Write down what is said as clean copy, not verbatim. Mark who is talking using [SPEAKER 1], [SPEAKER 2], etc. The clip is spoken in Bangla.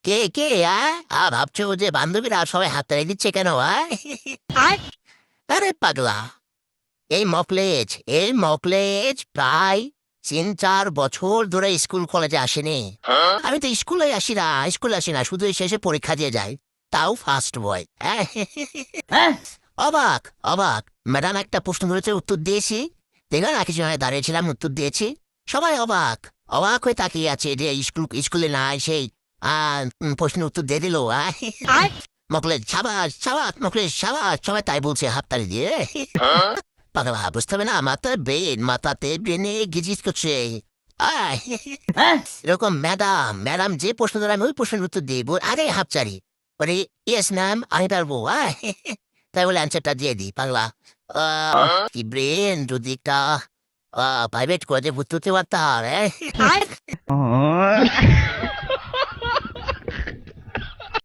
[SPEAKER 1] কে কে ভাবছো যে বান্ধবীরা সবাই হাততালি দিচ্ছে কেন? আরে পাগলা, এই মকলেজ প্রায় ৩-৪ বছর ধরে স্কুল কলেজে আসেনি। আমি তো স্কুলে আসি না, শুধু এই শেষে পরীক্ষা দিয়ে যাই, তাও ফার্স্ট বয়। অবাক অবাক ম্যাডাম একটা প্রশ্ন ধরেছে, উত্তর দিয়েছি। দেখো না, কিছু হয় দাঁড়িয়েছিলাম, উত্তর দিয়েছি। সবাই অবাক অবাক হয়ে তাকিয়ে আছে যে স্কুলে নাই সেই প্রশ্নের উত্তর দিয়ে দিল। মকলেজ সাবাস সাবাস, মকলেজ সাবাস, সবাই তাই বলছে হাততালি দিয়ে। পাগলা, বুঝতে হবে না, মাথাতে ব্রেনে গিজিস করছে। আয়, এরকম ম্যাডাম যে প্রশ্ন ধরে আমি ওই প্রশ্নের উত্তর দিই, আরে হাফচারি বলে ইয়েস ম্যাম আমি পারবো। তাই বলে অ্যান্সারটা দিয়ে দিই। পাগলা, কি ব্রেন, যদি একটা প্রাইভেট কলেজে ভর্তি হতে পারতাম।